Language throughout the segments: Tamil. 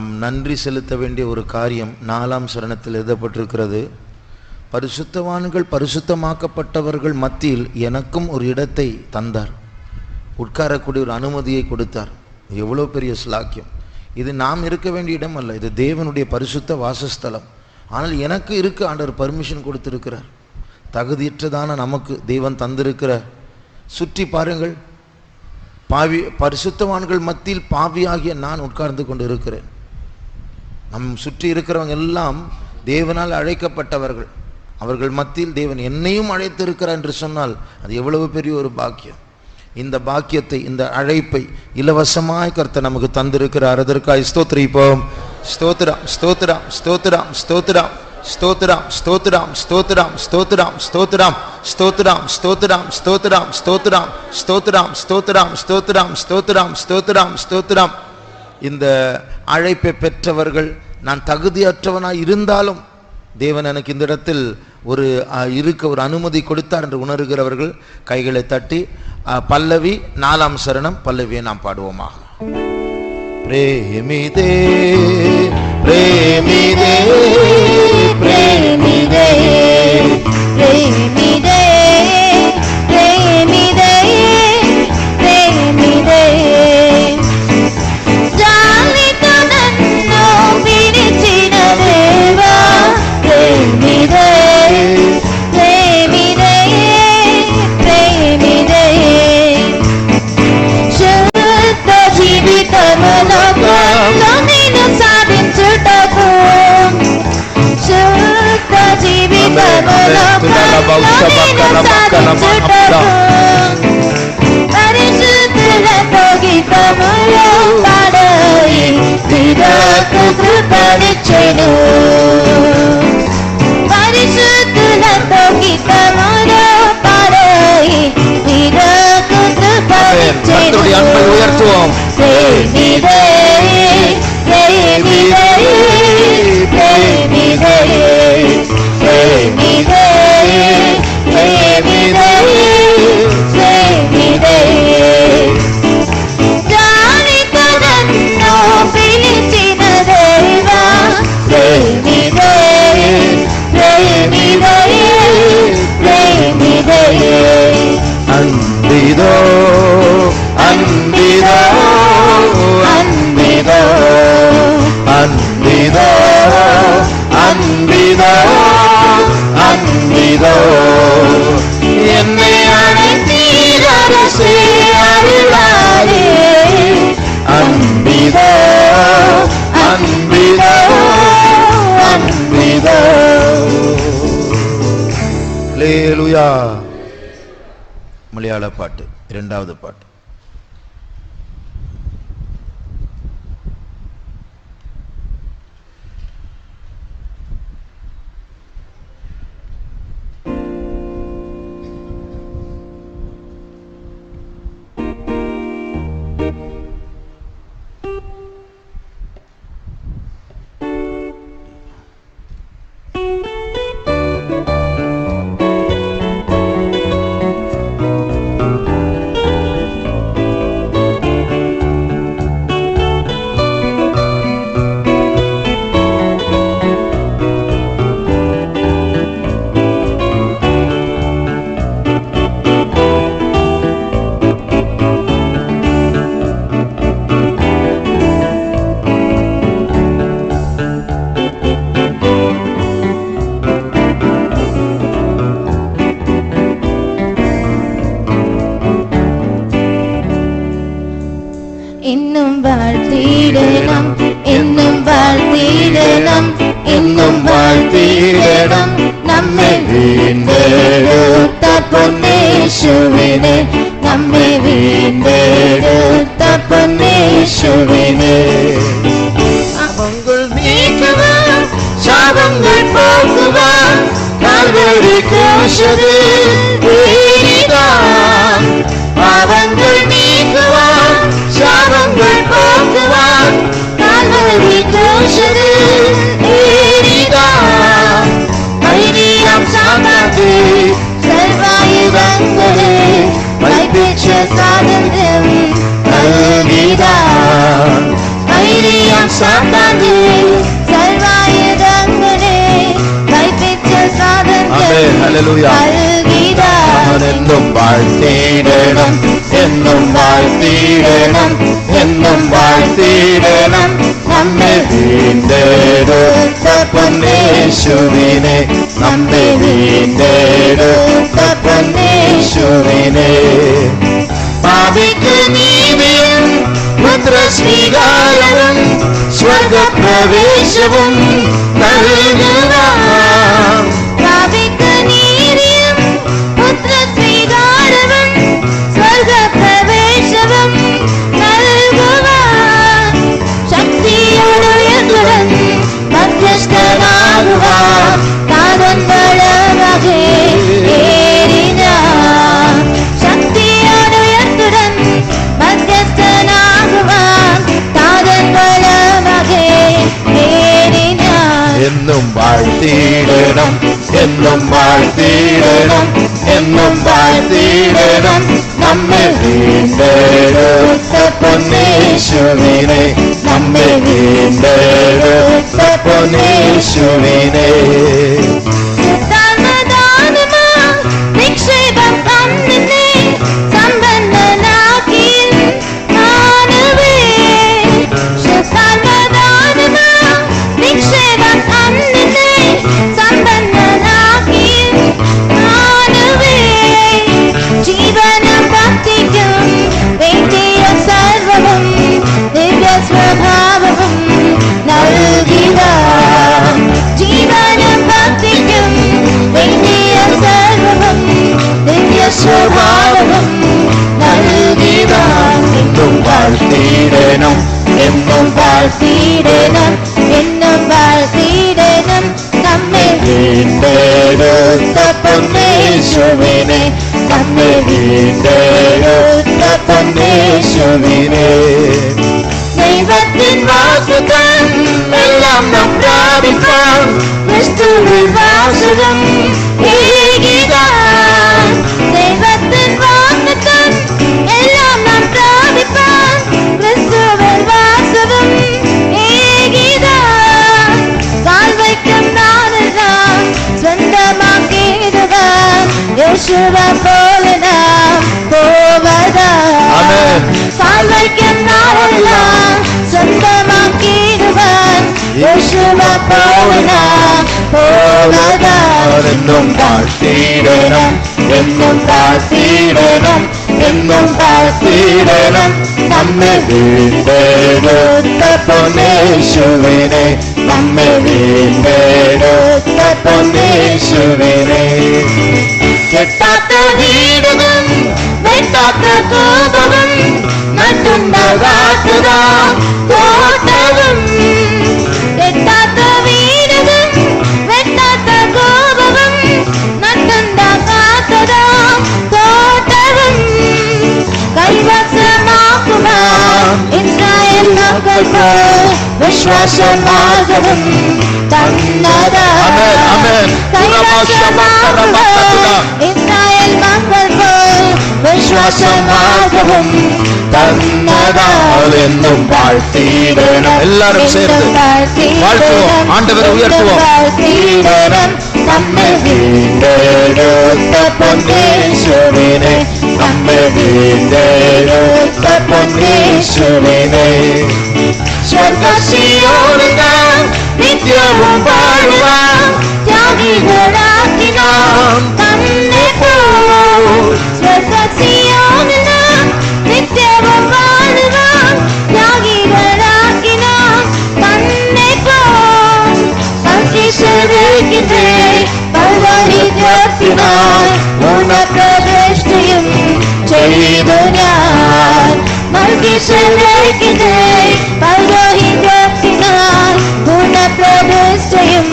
நாம் நன்றி செலுத்த வேண்டிய ஒரு காரியம் 4ஆம் சரணத்தில் எழுதப்பட்டிருக்கிறது. பரிசுத்தவான்கள் பரிசுத்தமாக்கப்பட்டவர்கள் மத்தியில் எனக்கும் ஒரு இடத்தை தந்தார், உட்காரக்கூடிய ஒரு அனுமதியை கொடுத்தார். எவ்வளோ பெரிய ஸ்லாக்கியம்! இது நாம் இருக்க வேண்டிய இடம் அல்ல, இது தேவனுடைய பரிசுத்த வாசஸ்தலம். ஆனால் எனக்கு இருக்க ஆண்டவர் பர்மிஷன் கொடுத்திருக்கிறார். தகுதியற்றதான நமக்கு தேவன் தந்திருக்கிறார். சுற்றி பாருங்கள், பரிசுத்தவான்கள் மத்தியில் பாவியாகிய நான் உட்கார்ந்து கொண்டு இருக்கிறேன். நம் சுற்றி இருக்கிறவங்க எல்லாம் தேவனால் அழைக்கப்பட்டவர்கள். அவர்கள் மத்தியில் தேவன் என்னையும் அழைத்திருக்கிறார் என்று சொன்னால் அது எவ்வளவு பெரிய ஒரு பாக்கியம்! இந்த பாக்கியத்தை, இந்த அழைப்பை இலவசமாய் கர்த்தர் நமக்கு தந்திருக்கிறார். அதற்காக ஸ்தோத்திரிப்போம். ஸ்தோத்திரம், ஸ்தோத்திரம், ஸ்தோத்திரம், ஸ்தோத்திரம், ஸ்தோத்திரம், ஸ்தோத்திரம், ஸ்தோத்திரம், ஸ்தோத்திரம், ஸ்தோத்திரம், ஸ்தோத்திரம், ஸ்தோத்திரம், ஸ்தோத்திரம், ஸ்தோத்திரம், ஸ்தோத்திரம், ஸ்தோத்திரம், ஸ்தோத்திரம், ஸ்தோத்திரம், ஸ்தோத்திரம், ஸ்தோத்திரம். இந்த அழைப்பை பெற்றவர்கள், நான் தகுதியற்றவனாய் இருந்தாலும் தேவன் எனக்கு இந்த இடத்தில் இருக்க ஒரு அனுமதி கொடுத்தார் என்று உணர்கிறவர்கள் கைகளை தட்டி பல்லவி 4ஆம் சரணம் பல்லவியை நாம் பாடுவோமாக. பிரேமிதே பிரேமிதே பிரேமிதே பிரேமிதே பிரேமிதே பிரேமிதே ஜாலிதனன்னோ பிரிச்சின தேவா பிரேமிதே பிரேமிதே பிரேமிதே శుద్ధ జీవితములో నేను సాధించుటకు శుద్ధ జీవితములో పరిశుద్ధులతో గీతములో పాడి విడకు కృపనిచ్చెను. పరిశుద్ధులతో గీతములో పాడి విడకు కృపనిచ్చెను. உயர்த்துவோம். பிரேமிதே பிரேமிதே பிரேமிதே பிரேமிதே பிரேமிதே பிரேமிதே జాలితనన్నో పిలిచిన దేవా ప్రేమిదే ప్రేమిదే ప్రేమిదే అందిదో అందిదో అందిదో అందిదో అందిదో అందిదో என்னை அழைத்தீர் அரசே அருளாரே அன்பிதோ அன்பிதோ அன்பிதோ. அல்லேலூயா. மலையாள பாட்டு, 2வது பாட்டு. இன்னும் வாழ்த்திடணும், இன்னும் வாழ்த்திடணும், இன்னும் வாழ்த்திடணும் நம்மை வீண்டெடுத்த பொன்னேசுவினே, நம்மை வீண்டெடுத்த பொன்னேசுவினே. அவங்கள் நீக்குவார், சாபங்கள் போக்குவார், கால்வழி கோஷது நீதான். அவங்கள் நீக்குவார், சாபங்கள் போக்குவார், கால்வழி கோஷது நீதான். தைரியம் சாந்தாதே சர்வாயுதங்களே, வைப்பிச்ச சாதந்திரம் நீதான். தைரியம் சாந்தாதே ഹല്ലേലൂയ. എന്നും വാഴ്ത്തിയിടണം, എന്നും വാഴ്ത്തിയിടണം, എന്നും വാഴ്ത്തിയിടണം നമ്മെ വീണ്ടെടുത്ത പൊന്നേശുവിനെ, നമ്മെ വീണ്ടെടുത്ത പൊന്നേശുവിനെ. പാപിക്ക് നീതിയും പുത്രസ്വീകാരവും സ്വർഗപ്രവേശവും നൽകുക. പാപിക്ക് നീതിയും പുത്രസ്വീകാരവും സ്വർഗപ്രവേശവും നൽകുക. ശക്തിയോടുയർത്തുടൻ മധ്യസ്ഥനാകുക. താതൻ വലമകെ ഏറിന ശക്തിയോടുയർത്തുടൻ മധ്യസ്ഥനാകുക. താതൻ വലമകെ ഏറിന. എന്നും വാഴ്ത്തിയിടണം, എന്നും വാഴ്ത്തിയിടണം, എന്നും വാഴ്ത്തിയിടണം നമ്മെ വീണ്ടെടുത്ത പൊന്നേശുവിനെ, നമ്മെ വീണ്ടെടുത്ത പൊന്നേശുവിനെ. നിക്ഷേപം തന്നിനെ സമ്പന്നനാക്കി മാനവേ. നിക്ഷേപം തന്നിനെ സമ്പന്നനാക്കി മാനവേ. ജീവനും ഭക്തിക്കും വേണ്ടിയ സർവവും ദിവ്യ സ്വഭാവവും നൽകിയ. ജീവനും ഭക്തിക്കും വേണ്ടിയ സർവവും ദിവ്യ സ്വഭാവവും നൽകിയ. എന്നും വാഴ്ത്തിയിടണം, എന്നും വാഴ്ത്തിയിടണം, എന്നും വാഴ്ത്തിയിടണം നമ്മെ വീണ്ടെടുത്ത പൊന്നേശുവിനെ, നമ്മെ വീണ്ടെടുത്ത പൊന്നേശുവിനെ. ദൈവത്തിൻ വാഗ്ദത്തം എല്ലാം നാം പ്രാപിക്കാം. ക്രിസ്തുവിൽ വാസകം ഏകിടാം. ദൈവത്തിൻ വാഗ്ദത്തം എല്ലാം നാം പ്രാപിക്കാം. ക്രിസ്തുവിൽ വാസകം ഏകിടാം. കാൽവയ്ക്കും നാളെല്ലാം സ്വന്തമാക്കിയിടുവാൻ യേശുവെ പോലെ നാം പോവതാം. കാൽവയ്ക്കും നാളെല്ലാം സ്വന്തമാക്കിയിടുവാൻ യേശുവെ പോലെ നാം പോവതാം. എന്നും വാഴ്ത്തിയിടണം, എന്നും വാഴ്ത്തിയിടണം, എന്നും വാഴ്ത്തിയിടണം നമ്മെ വീണ്ടെടുത്ത പൊന്നേശുവിനെ, നമ്മെ വീണ്ടെടുത്ത പൊന്നേശുവിനെ. കെട്ടാത്ത വീടും വെട്ടാത്ത കോപവും നട്ടുണ്ടാകാത്തതാം തോട്ടവും. കെട്ടാത്ത വീടും വെട്ടാത്ത കോപവും നട്ടുണ്ടാകാത്തതാം തോട്ടവും. കൈവശമാക്കുവാൻ ഇസ്രായേൽ മക്കൾക്ക് വിശ്വാസമാർഗവും തന്നതാം. കൈവശമാക്കുവാൻ ഇസ്രായേൽ മക്കൾക്ക് വിശ്വാസമാർഗവും തന്നതാം. എന്നും വാഴ്ത്തിയിടണം. എല്ലാവരും ചേർന്ന് വാഴ്ത്തുവോ, ആണ്ടവരെ ഉയർത്തുവോ. വാഴ്ത്തിയിടണം നമ്മെ വീണ്ടെടുത്ത പൊന്നേശുവിനെ, നമ്മെ വീണ്ടെടുത്ത പൊന്നേശുവിനെ. സ്വർഗ്ഗസിയോനിൽ നാം നിത്യവും വാഴുവാൻ ത്യാഗികളാക്കി നാം തന്നെ പോം. സ്വർഗ്ഗസിയോനിൽ നാം നിത്യവും വാഴുവാൻ ത്യാഗികളാക്കി നാം തന്നെ പോം. സർവീശ്വരേക്കിന്റെ പൗരോഹിത്യത്തിനായി പൂർണ്ണപ്രതിഷ്ഠയും ചെയ്തു ഞാൻ. സർവീശ്വരേക്കിന്റെ പൗരോഹിത്യത്തിനായി പൂർണ്ണപ്രതിഷ്ഠയും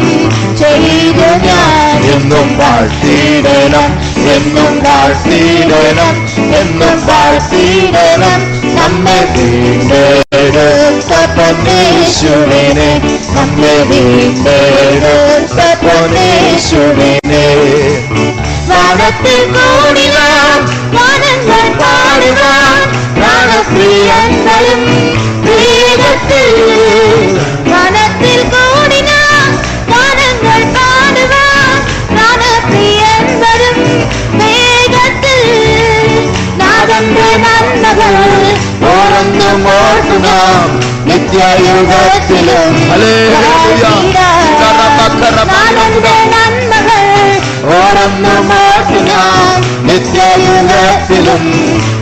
ചെയ്തു ഞാൻ. എന്നും വാഴ്ത്തിയിടണം, എന്നും വാഴ്ത്തിയിടണം, എന്നും വാഴ്ത്തിയിടണം നമ്മെ വീണ്ടെടുത്ത പൊന്നേശുവിനെ, നമ്മെ വീണ്ടെടുത്ത പൊന്നേശുവിനെ. വാനത്തിൽ കൂടി നാം ഗാനങ്ങൾ പാടുവാൻ പ്രാണപ്രിയങ്ങളും പ്രിയത്തിൽ. വാനത്തിൽ കൂടി നാം ഗാനങ്ങൾ പാടുവാൻ പ്രാണപ്രിയങ്ങളും ஓரங்கும் ஓட்டுனாம் நித்திய யுகத்திலும். நன்மகள் ஓரங்கும் ஓட்டுனாம் நித்திய யுகத்திலும்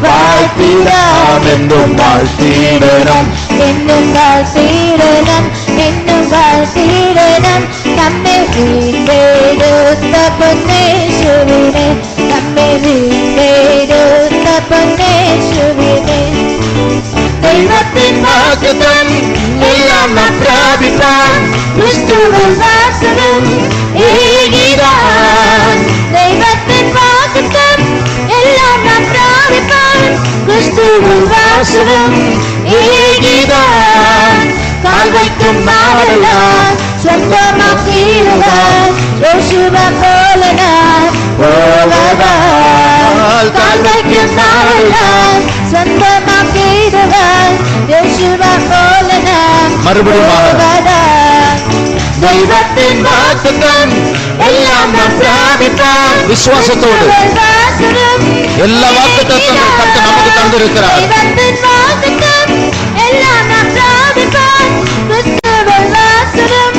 வாழ்த்திடாம் என்னும் வாழ்த்திடனம் என்னும் வாழ்த்திடனம் என்னும் வாழ்த்திடனம் நம்மை வீண்டெடுத்த பொன்னேசுவினே நம்மை வீண்டெடுத்த பொன்னேசுவினே. தெய்வத்தின் வாக்குத்தம் எல்லாம் நாம் பிராபிப்பான் கிறிஸ்துவின் வாசகம் ஏகிதான். தெய்வத்தின் வாக்குத்தம் எல்லாம் நாம் பிராபிப்பான் கிறிஸ்துவின் வாசகம் ஏகிதான். கால் வைக்கும் நாளெல்லாம் சொந்தமாக்கிடுவார் யோசுவா போல நான் போவதால். கால் வைக்கும் நாளெல்லாம் சொந்தமாக்கிடுவார் யோசுவா போல நான் போவதால். தெய்வத்தின் வாக்குத்தம் எல்லாம் நாம் பிராபிப்பான் விசுவாசத்தோடு எல்லா வாக்குத்தத்தங்களும் கர்த்தர் நமக்கு தந்திருக்கிறார். தெய்வத்தின் வாக்குத்தம் எல்லாம் நாம் பிராபிப்பான் கிறிஸ்துவின் வாசகம்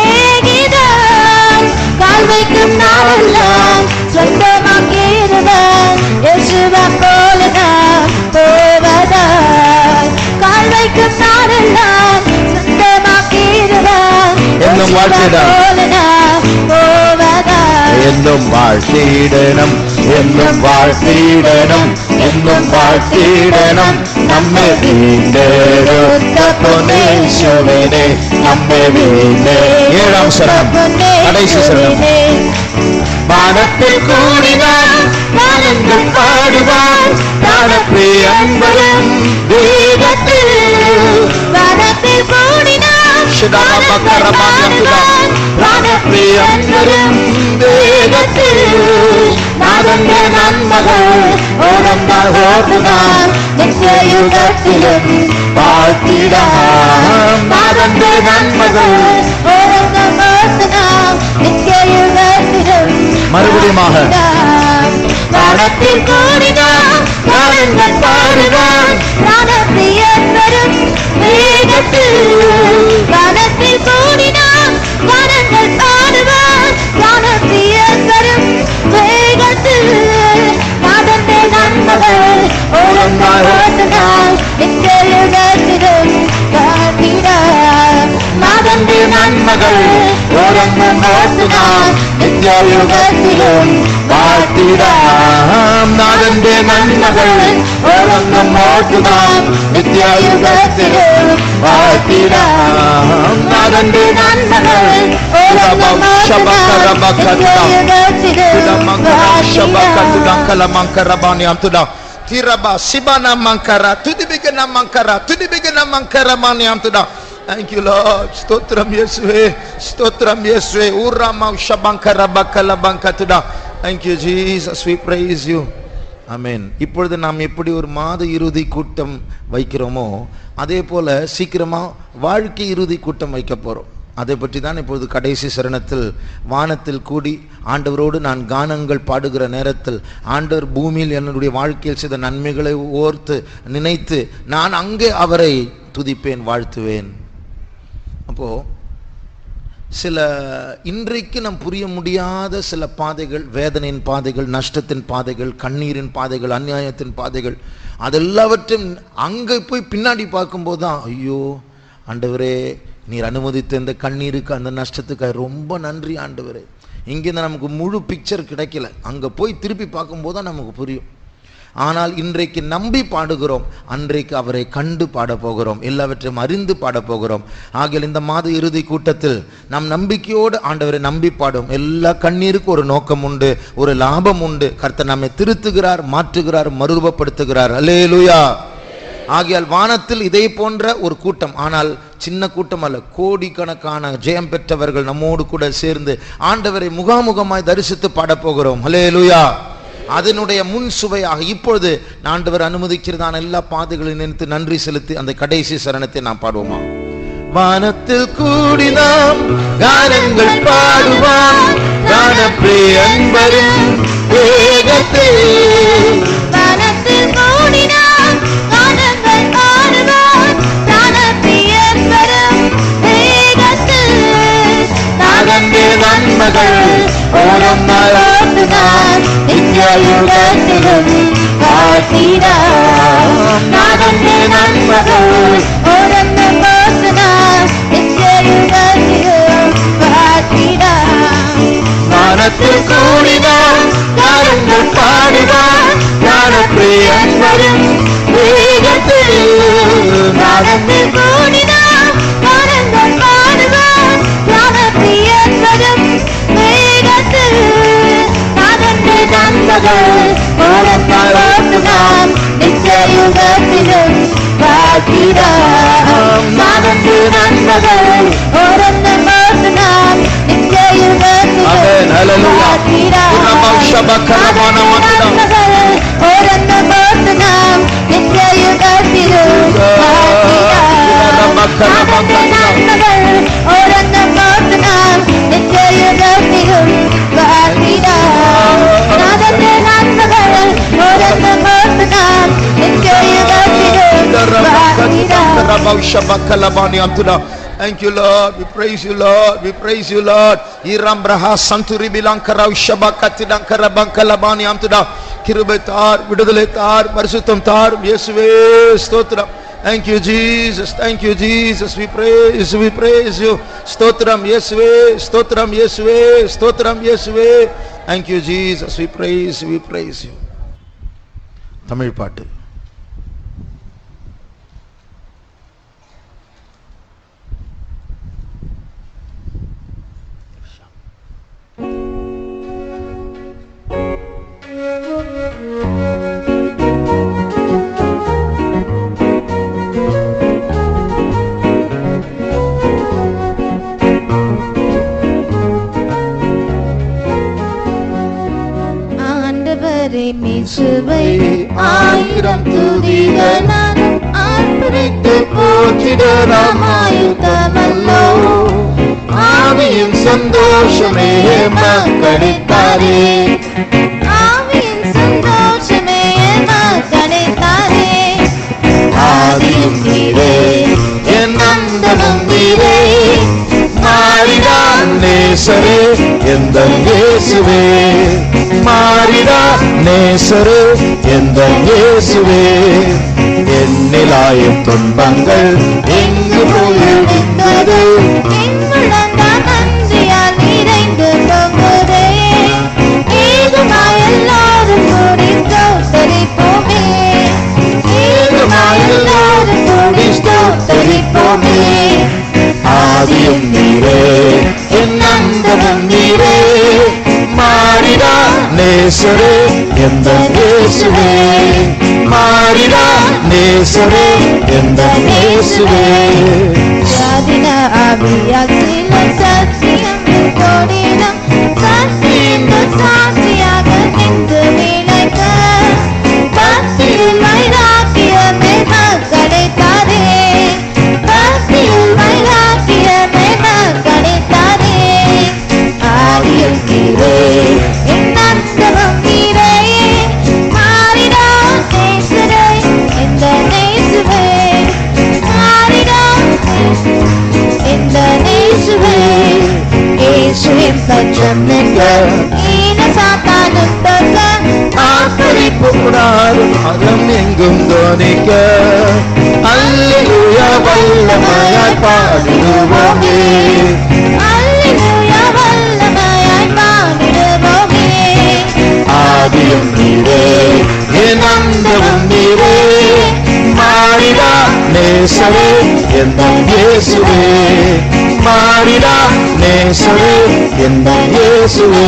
ஏகிதான். கால் வைக்கும் நாளெல்லாம் சொந்தமாக்கிடுவார் யேசுவா போல நாம் போவதால். கால் வைக்கும் நாளெல்லாம் சொந்தமாக்கிடுவார் என்னும் வாழ்த்திடம் போல நாம் போவதால். என்னும் வாழ்த்திடனம் என்னும் வாழ்த்திடனம் என்னும் வாழ்த்திடனம் நம்மை வீண்டெடுத்த பொன்னேசுவினே நம்மை வீண்டே. 7ஆம் சரணம் கடைசி சரணம். வானத்தில் கூடினார் வானங்கள் பாடுவார் பிராணப்பிரியன் வரும் வேகத்தில். வானத்தில் கூடினார் பிராணப்பிரியன் வரும் வேகத்தில். நாதந்த நன்மகள் ஓரந்தால் ஓட்டுனார் நித்திய யுகத்திலும் வாழ்த்திடாம். நாதந்த நன்மகள் ஓரந்தால் ஓட்டுனார் நித்திய யுகத்திலும். மறுபடியுமாக வானத்தில் கூடினார் வானங்கள் பாடுவார் பிராணப்பிரியன் வரும் வேகத்தில். வானத்தில் கூடினார் வானங்கள் பாடுவார் பிராணப்பிரியன் வரும் வேகத்தில். நாதந்த நன்மகள் ஓரந்தால் ஓட்டுனார் நித்திய யுகத்திலும் வாழ்த்திடார். நாதந்த நன்மகள் ஓரங்கும் ஓட்டுனார் நித்திய யுகத்திலும் வாழ்த்திடாம். நாதந்தே நன்மகள் ஓரங்கும் ஓட்டுனாம் நித்திய யுகத்திலும் வாழ்த்திடாம். நாதந்தே நன்மகள் ஓரங்கும் Tiraba Sibana Mankara to the beginning Mankara to the beginning Mankara Maniam to the. Thank you Lord. Stotram Yeswe Stotram Yeswe Urama Shabankara Bakala Bankatuda. Thank you Jesus, we praise you. Amen. இப்பொழுது நாம் எப்படி ஒரு மாத இறுதி கூட்டம் வைக்கிறோமோ அதே போல சீக்கிரமா வாழ்க்கை இறுதி கூட்டம் வைக்க போறோம். அதை பற்றி தான் இப்பொழுது கடைசி சரணத்தில் வானத்தில் கூடி ஆண்டவரோடு நான் கானங்கள் பாடுகிற நேரத்தில் ஆண்டவர் பூமியில் என்னுடைய வாழ்க்கையில் செய்த நன்மைகளை ஓர்த்து நினைத்து நான் அங்கே அவரை துதிப்பேன் வாழ்த்துவேன். அப்போ சில இன்றைக்கு நாம் புரிய முடியாத சில பாதைகள், வேதனையின் பாதைகள், நஷ்டத்தின் பாதைகள், கண்ணீரின் பாதைகள், அநியாயத்தின் பாதைகள், அதெல்லாவற்றையும் அங்கே போய் பின்னாடி பார்க்கும்போது தான் ஐயோ ஆண்டவரே நீர் அனுமதித்த இந்த கண்ணீருக்கு அந்த நஷ்டத்துக்காக ரொம்ப நன்றி ஆண்டவரே. இங்கேருந்து நமக்கு முழு பிக்சர் கிடைக்கல, அங்கே போய் திருப்பி பார்க்கும்போது தான் நமக்கு புரியும். ஆனால் இன்றைக்கு நம்பி பாடுகிறோம், அன்றைக்கு அவரை கண்டு பாட போகிறோம், எல்லாவற்றையும் அறிந்து பாட போகிறோம். ஆகிய இந்த மாத இறுதி கூட்டத்தில் நாம் நம்பிக்கையோடு ஆண்டவரை நம்பி பாடும். எல்லா கண்ணீருக்கு ஒரு நோக்கம் உண்டு, ஒரு லாபம் உண்டு. கர்த்தர் நம்மை திருத்துகிறார், மாற்றுகிறார், மறுரூபப்படுத்துகிறார். அல்லேலூயா. ஆகியால் வானத்தில் இதே போன்ற ஒரு கூட்டம், ஆனால் சின்ன கூட்டம் அல்ல, கோடிக்கணக்கான ஜெயம் பெற்றவர்கள் நம்மோடு கூட சேர்ந்து ஆண்டவரை முகாமுகமாய் தரிசித்து பாடப்போகிறோம். அல்லேலூயா. அதனுடைய முன் சுவையாக இப்பொழுது ஆண்டவர் அனுமதிக்கிறதான எல்லா பாதைகளையும் நினைத்து நன்றி செலுத்தி அந்த கடைசி சரணத்தை நாம் பாடுவோமா? வானத்தில் கூடி நாம் கானங்கள் பாடுவான், கானப்பிரியன் வரும் வேகத்தில். வானத்தில் கூடி நாம் கானங்கள் பாடுவான், நன்மகள் ஓரந்த போட்டு நான் நித்திய யுகத்திலும் வாழ்த்திடாம். நாதந்தே நன்மகள் ஓரந்த போட்டு நான் நித்திய யுகத்திலும் வாழ்த்திடாம். வானத்தில் கூடினான் காரங்கள் பாடுவான் ஞானப்பிரியன் வரும் வேகத்தில். வானத்தில் கூடினான் காரங்கள் பாடுவான் ஞானப்பிரியன் வரும் வேகத்தில். நாதந்தே நன்மகள் ஓரந்தால் ஓட்டுனான் நித்திய யுகத்திலும் வாழ்த்திடாம். நாதந்தே நன்மகள் ஓரந்தால் ஓட்டுனான் நித்திய யுகத்திலும் வாழ்த்திடாம். ஓரந்தால் ஓட்டுனான் நித்திய யுகத்திலும் வாழ்த்திடாம். நாதந்தே நன்மகள் ஓரந்தால் ஓட்டுனான் நித்திய யுகத்திலும் வாழ்த்திடாம். நாதந்தே நன்மகள் ஓரந்தால் ஓட்டுனான் நித்திய யுகத்திலும் வாழ்த்திடாம். Thank you, Lord. We praise you, Lord. We praise you, Lord. Iram braha santuri bilankara ushabakati dankara bankalabani amtuda. கிருபை தார், விடுதலை தார், பரிசுத்தம் தார். இயேசுவே ஸ்தோத்திரம். Thank you, Jesus. Thank you, Jesus. We praise you. ஸ்தோத்திரம் இயேசுவே, ஸ்தோத்திரம் இயேசுவே, ஸ்தோத்திரம் இயேசுவே. Thank you, Jesus. We praise you. Tamil பாட்டு. இயேசுவை ஆயிரம் துதிகள் நான் ஆர்ப்பரித்து போற்றிடலாம் ஆயுதமல்லோ. ஆவியின் சந்தோஷமே மக்களித்தாரே, ஆவியின் சந்தோஷமே மக்களித்தாரே. ஆதியும் நீரே என் அந்தமும் நீரே, மாறினான் நேசரே எந்தன் இயேசுவே. மாறிடா நேசரே எந்தன் இயேசுவே. என்னிலாயும் துன்பங்கள் எங்கு போய்விட்டது, நன்றியால் நிறைந்து பொங்குதே. ஏதுமாய் எல்லாரும் கூடி ஸ்தோத்தரிப்போமே, ஏதுமாய் எல்லாரும் கூடி ஸ்தோத்தரிப்போமே. ஆதியும் நீரே என் அந்தமும் நீரே, மாறிடா நேசரே எந்தன் இயேசுவே. மாறிடா நேசரே எந்தன் இயேசுவே. யாதின ஆவியால் சில சத்தியம் கோடினம் சத்தியம் சாட்சியாக நின்று விளைக்க. பக்தியில் வைராக்கியமே மக்களித்தாரே, பக்தியில் வைராக்கியமே மக்களித்தாரே. ஆதியும் நீரே என் அந்தமும் நீரே, மாறிடா நேசரே எந்தன் இயேசுவே. மாறிடா எந்தன் இயேசுவே. இயேசுவின் பட்சம் நின்ற ஈன சாத்தானும் தொல்ல, ஆர்ப்பரிப்பு கூடாரும் அகம் எங்கும் தோனிக்க. அல்லேலூயா வல்லமையாய் பாடிடுவோமே, அல்லேலூயா வல்லமையாய் பாடிடுவோமே. ஆதியும் நீரே என் அந்தமும் நீரே, மாறிடா நேசரே எந்தன் இயேசுவே. மாறிடா நேசரே எந்தன் இயேசுவே.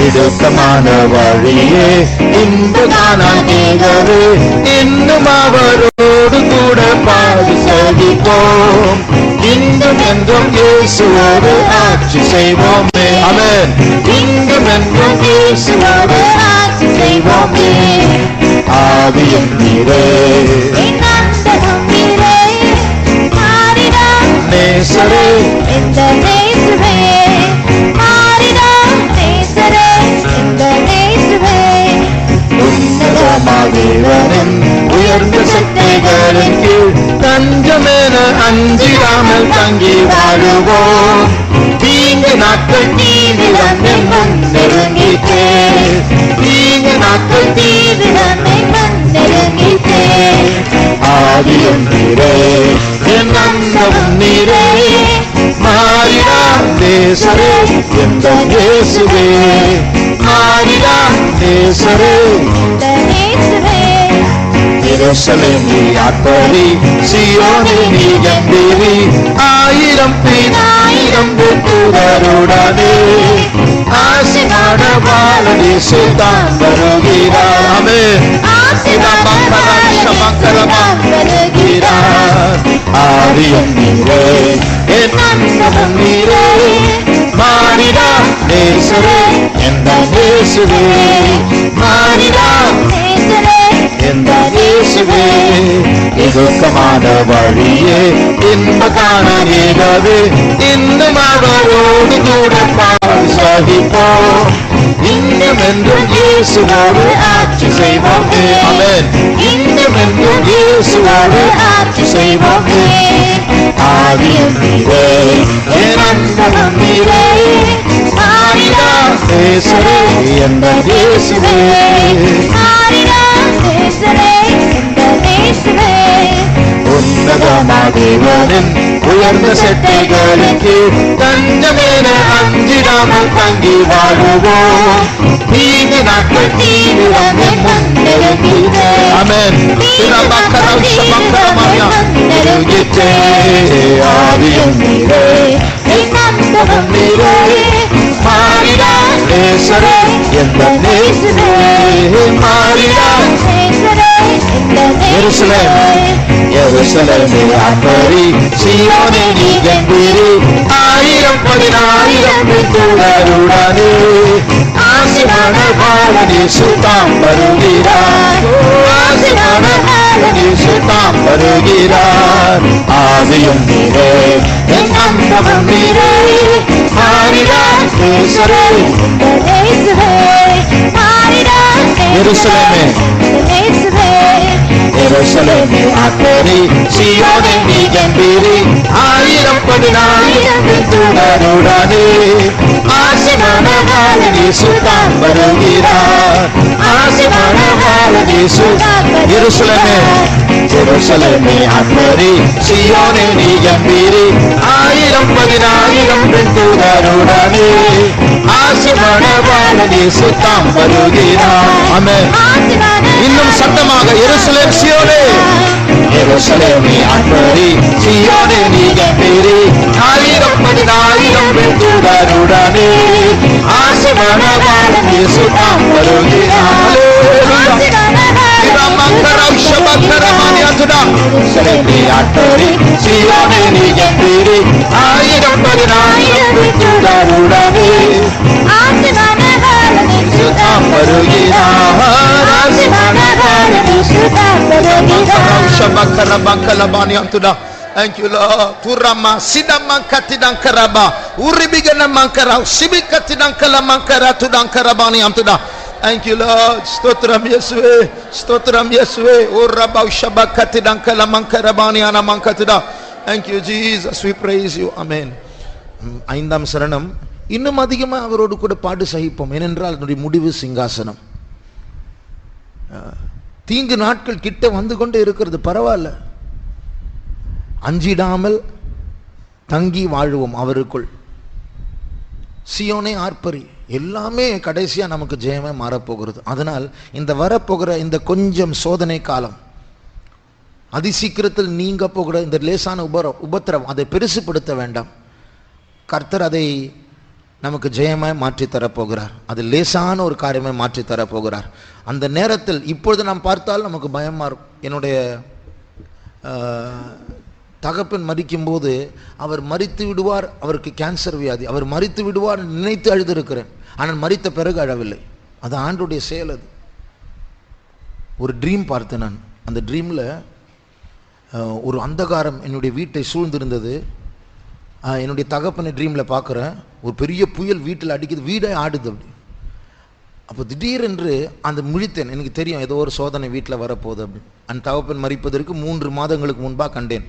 இடுக்கமான வழியே இன்று காணாதே, இன்னும் அவரோடு கூட பாடி சகிப்போம். இன்றும் என்றும் இயேசுவோடு ஆட்சி செய்வோமே. ஆமென். இன்றும் என்றும் இயேசுவோடு ஆட்சி செய்வோமே. ஆவியும் நீரே என் அந்தமும் நீரே, மாறிடா நேசரே எந்தன் இயேசுவே. மாறிடா நேசரே எந்தன் இயேசுவே. உன்னதமாகிவனின் உயர்ந்த சக்திகளின் கீழ் தஞ்சமென அஞ்சிடாமல் தங்கி வாழுவோம். தீங்க தீங்கு நாட்கள் தீவிரம் என் முன் நெருங்கிட்டே, தீங்கு நாட்கள் தீவிரம் என் முன் நெருங்கிட்டே. ஆதியும் நீரே என் அந்தமும் நீரே, மாறிடா நேசரே எந்த இயேசுவே, மாறிடா நேசரே. இந்த இயேசுவே, எருசலேம் நீ ஆர்ப்பரி, சீயோனே நீ கம்பீரி, ஆயிரம் பேர் ஆயிரம் தூதருடனே ஆசிமான பாலன் இயேசு தான் வருகிறார். ஆமென். வருகிறார். ஆதியும் நீரே என் அந்தமும் நீரே, மாறிடா நேசரே எந்த இயேசுவே, மாறிடா நேசரே, எந்த இயேசுவே. இதுக்கமான வழியே இன்ப காண நீரவே, இன்னும் அவரோடு கூட பால் சகிப்போம், இன்னும் என்றும் இயேசுவோடு ஆட்சி செய்வோமே. ஆமென். இன்னும் என்றும் இயேசுவோடு ஆட்சி செய்வோமே. ஆதியும் நீரே என் அந்தமும் நீரே, மாறிடா நேசரே எந்த இயேசுவே, மாறிடா நேசரே, இந்த இயேசுவே. உன்னதமாதேவனின் உயர்ந்த செட்டைகளுக்கு தஞ்சமென அஞ்சிடாமல் தங்கி வாழுவோம், தீங்கு நாட்கள் தீவிரம் என் முன் நெருங்கிட்டே. ஆமென். நெருங்கிட்டே. ஆதியும் நீரே என் அந்தமும் நீரே, மாறிடா நேசரே எந்த நேசரே, மாறிடா நேசரே, இந்த எருசலேம் எருசலேமே ஆர்ப்பரி, சீயோனே நீ கம்பீரி, ஆயிரம் பதினாயிரம் தூதருடனே ஆசிமான பாலன் இயேசு தாம் வருகிறார், ஆசிமான பாலன் இயேசு தாம் வருகிறார். ஆதியும் நீரே என் அந்தமும் நீரே, மாறிடா நேசரே இந்த இயேசுவே, மாறிடா எருசலேமே இந்த இயேசுவே. எருசலேமே ஆர்ப்பரி, சீயோனே நீ கம்பீரி, ஆயிரம் பதினாயிரம் தூதருடனே ஆசிமான பாலன் இயேசு தாம் வருகிறார், ஆசிமான பாலன் இயேசு. எருசலேமே எருசலேமே ஆர்ப்பரி, சீயோனே நீ கம்பீரி, ஆயிரம் பதினாயிரம் தூதருடனே ஆசிமான பாலன் இயேசு தாம் வருகிறார். ஆமென். இன்னும் சத்தமாக எருசலேம் சீயோனே, எருசலேமே ஆர்ப்பரி, சீயோனே நீ கம்பீரி, ஆயிரம் பதினாயிரம் தூதருடனே ஆசிமான பாலன் இயேசு தாம் வருகிறார். எருசலேமே ஆர்ப்பரி, சீயோனே நீ கம்பீரி, ஆயிரம் பதினாயிரம் தூதருடனே ஆசிமான பாலன் இயேசு தாம் வருகிறார். ஆசிமான பாலன் இயேசு தாம் வருகிறார். Thank you, Lord. Turama sidama katidang karaba, uribigana mankara, sibikatidang kalamankara tudang karabani amtuda. Thank you, Lord. Stotram Yesue, Stotram Yesue, uraba shabakatidang kalamankarabani anamankatuda. Thank you, Jesus. We praise you. Amen. ஐந்தாம் சரணம். இன்னும் அதிகமா அவரோடு கூட பாடு சகிப்போம், ஏனென்றால் அதனுடைய முடிவு சிங்காசனம். தீங்கு நாட்கள் கிட்ட வந்து கொண்டே இருக்கிறது, பரவாயில்ல, அஞ்சிடாமல் தங்கி வாழுவோம் அவருக்குள். சீயோனே ஆர்ப்பரி, எல்லாமே கடைசியா நமக்கு ஜெயமே மாறப்போகிறது. அதனால் இந்த வரப்போகிற இந்த கொஞ்சம் சோதனை காலம், அதிசீக்கிரத்தில் நீங்க போகிற இந்த லேசான உபத்திரம் அதை பெருசுப்படுத்த வேண்டாம். கர்த்தர் அதை நமக்கு ஜெயமாய் மாற்றி தரப்போகிறார். அது லேசான ஒரு காரியமாய் மாற்றி தரப்போகிறார். அந்த நேரத்தில் இப்பொழுது நாம் பார்த்தால் நமக்கு பயமா இருக்கும். என்னுடைய தகப்பன் மரிக்கும் போது அவர் மரித்து விடுவார், அவருக்கு கேன்சர் வியாதி, அவர் மரித்து விடுவார் நினைத்து அழுதிருக்கிறேன். ஆனால் மரித்த பிறகு அழவில்லை. அது ஆண்டோடைய செயல். அது ஒரு ட்ரீம் பார்த்தேன் நான். அந்த ட்ரீமில் ஒரு அந்தகாரம் என்னுடைய வீட்டை சூழ்ந்திருந்தது. என்னுடைய தகப்பனை ட்ரீமில் பார்க்குறேன், ஒரு பெரிய புயல் வீட்டில் அடிக்குது, வீடே ஆடுது. அப்படி அப்போ திடீரென்று அந்த முழித்தேன். எனக்கு தெரியும் ஏதோ ஒரு சோதனை வீட்டில் வரப்போகுது அப்படி. அந்த தகப்பன் மரிப்பதற்கு 3 மாதங்களுக்கு முன்பாக கண்டேன்.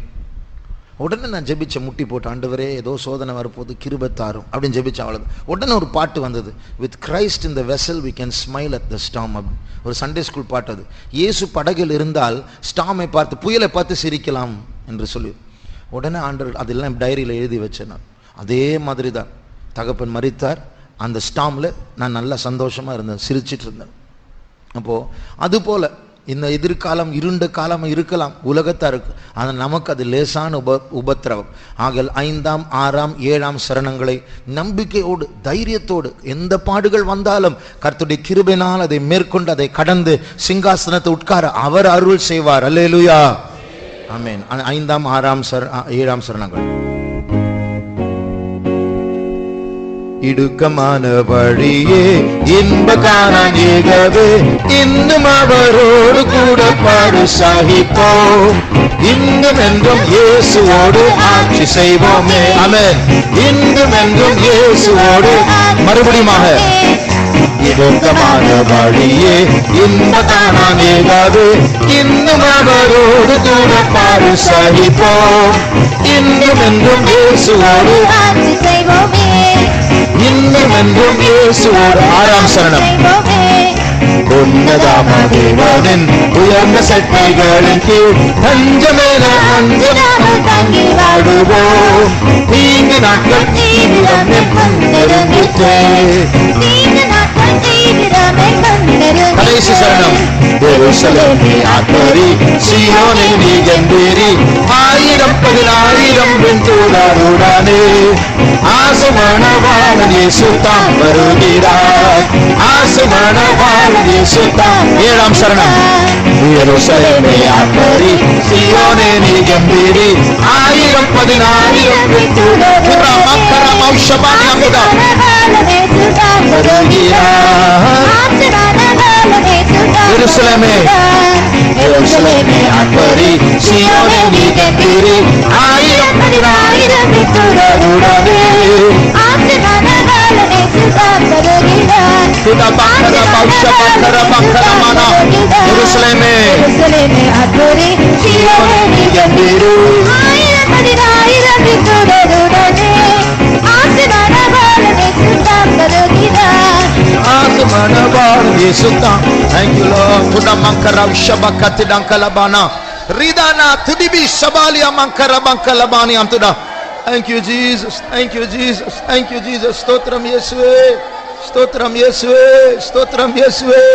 உடனே நான் ஜெபிச்ச முட்டி போட்டு, ஆண்டவரே ஏதோ சோதனை வரப்போது, கிருபை தாரும் அப்படின்னு ஜெபிச்ச. அவ்வளவு. உடனே ஒரு பாட்டு வந்தது, with Christ in the vessel we can smile at the storm அப்படின்னு. ஒரு சண்டே ஸ்கூல் பாட்டு அது. இயேசு படகில் இருந்தால் ஸ்டாமை பார்த்து, புயலை பார்த்து சிரிக்கலாம் என்று சொல்லி. உடனே ஆண்டவர் அதெல்லாம் டைரியில் எழுதி வச்சேன் நான். அதே மாதிரி தான் தகப்பன் மரித்தார், அந்த ஸ்டாமில் நான் நல்லா சந்தோஷமாக இருந்தேன், சிரிச்சிட்டு இருந்தேன். அப்போது அதுபோல் இந்த எதிர்காலம் இருண்ட காலம் இருக்கலாம் உலகத்தாருக்கு, ஆனால் நமக்கு அது லேசான உபத்திரவம். ஆகல் 5ஆம் 6ஆம் 7ஆம் சரணங்களை நம்பிக்கையோடு தைரியத்தோடு எந்த பாடுகள் வந்தாலும் கர்த்தருடைய கிருபையினால் அதை மேற்கொண்டு அதை கடந்து சிங்காசனத்தை உட்கார அவர் அருள் செய்வார். அல்லேலூயா, ஆமென். 5ஆம் 6ஆம் 7ஆம் சரணங்கள். இடுக்கமான வழியே இன்ப காணாகவே இன்னும் அவரோடு கூட பாடு சாகிப்போம், இன்னும் என்றும் இயேசுவோடு ஆட்சி செய்வோமே. ஆமென். இன்னும் என்றும் இயேசுவோடு. மறுபடியுமாக, இடுக்கமான வழியே இன்ப காணாகவே இன்னும் அவரோடு கூட பாடு சாகிப்போம், இன்னும் என்றும் இயேசுவோடு ஆட்சி செய்வோமே. இன்னும் என்றும் இயேசுவோடு. 6ஆம் சரணம். உன்னதாம தேவனின் உயர்ந்த சட்டைகளின் கீழ் பஞ்சமேல அஞ்சனாமல் தாங்கி வாடுவோம், நீங்க நாட்கள் தீவிரம் நெருங்கிட்டே. கடைசி சரணம். எருசலேமே ஆத்தரி, சீயோனே நீ கம்பீரி, 1000 வெண்தூதருடனே ஆசமணவாளன் இயேசு தாம் வருகிறார், ஆசமணவாளன் இயேசு தாம். 7ஆம் சரணம். எருசலேமே ஆத்தரி, சீயோனே நீ கம்பீரி, 1000 வெண்தூதருடனே எருசலேமே, எருசலேமே ஆத்தரி, சீயோனே நீ கம்பீரி, 1000 வெண்தூதருடனே எருசலேமே, எருசலேமே ஆத்தரி, சீயோனே நீ கம்பீரி, 1000 வெண்தூதருடனே ஆசீர்வாதவாளனே சுத்தம் வருகிறார். ஆசீர்வாதவாளன் இயேசு தாம். Thank you Lord. துடமங்கர ஷபகத்தி டங்கலபானா ரிதானா துடிபி ஷபாலியா மங்கர பங்கலபானி அம்துடா. Thank you Jesus. Thank you Jesus. Thank you Jesus. ஸ்தோத்திரம் இயேசுவே, ஸ்தோத்திரம் இயேசுவே, ஸ்தோத்திரம் இயேசுவே.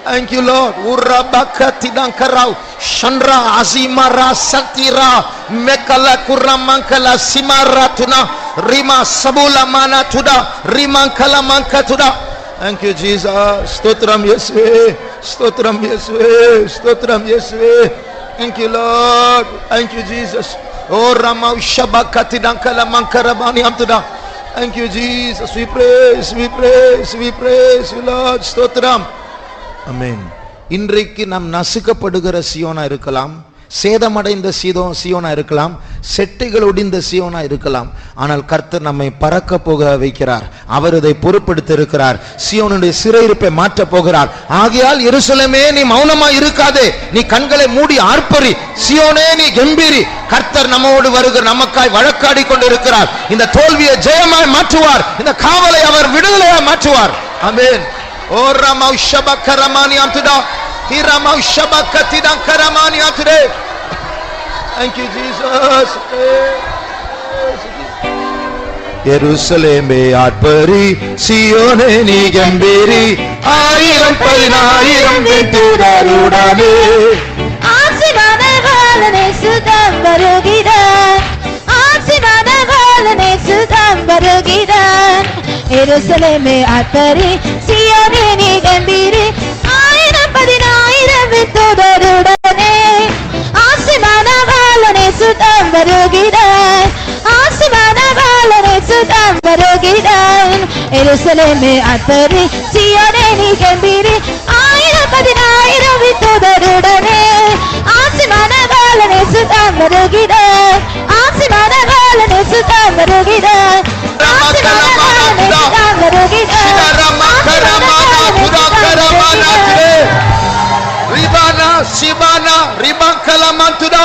Thank you Lord. Urabakati dankarau Chandra azimara satira mekala kuramankala simara tuna rima sabula mana tuda rimankala manka tuda. Thank you Jesus. Stotram Yeswe, Stotram Yeswe, Stotram Yeswe. Thank you Lord. Thank you Jesus. Oh Ramau Shabakati dankala mankarabani amtuda. Thank you Jesus. We praise, we praise, we praise you Lord. Stotram. ஆமென். இன்றைக்கு நாம் நசுக்கப்படுகிற சியோனா இருக்கலாம், சேதமடைந்த சியோனா இருக்கலாம், செட்டைகள் ஒடிந்த சியோனா இருக்கலாம். ஆனால் கர்த்தர் நம்மை பறக்க போக வைக்கிறார். அவர் இதை பொறுப்படுத்த இருக்கிறார். சியோனுடைய சிறையிருப்பை மாற்ற போகிறார். ஆகையால் எருசலேமே நீ மௌனமா இருக்காதே, நீ கண்களை மூடி ஆர்ப்பரி, சியோனே நீ கம்பீரி. கர்த்தர் நம்மோடு வருகிற நமக்காய் வழக்காடி கொண்டிருக்கிறார். இந்த தோல்வியை ஜெயமாய் மாற்றுவார், இந்த காவலை அவர் விடுதலையாய் மாற்றுவார். ஆமென். O Ramau Shabakaramani Amtuda, He Ramau Shabakatidan Karamani Amtude. Thank you Jesus. எருசலேமே ஆர்ப்பரி, சீயோனே நீ கம்பீரி, 1000 வெண்தூதருடனே ஆசீர்வாதவாளனே சுத்தம் வருகிறார், ஆசீர்வாதவாளனே சுத்தம் வருகிறார். எருசலேமே ஆர்ப்பரி, சீயோனே நீ கம்பீரி, 1000 வெண்தூதருடனே ஆசீர்வாதவாளனே சுத்தம் வருகிறார், ஆசீர்வாதவாளனே சுத்தம் வருகிறார். எருசலேமே ஆர்ப்பரி, சீயோனே நீ கம்பீரி, 1000 வெண்தூதருடனே ஆசீர்வாதவாளனே சுத்தம் வருகிறார், ஆசீர்வாதவாளனே சுத்தம் வருகிறார். Ribana Shibana Ribankala Mantuda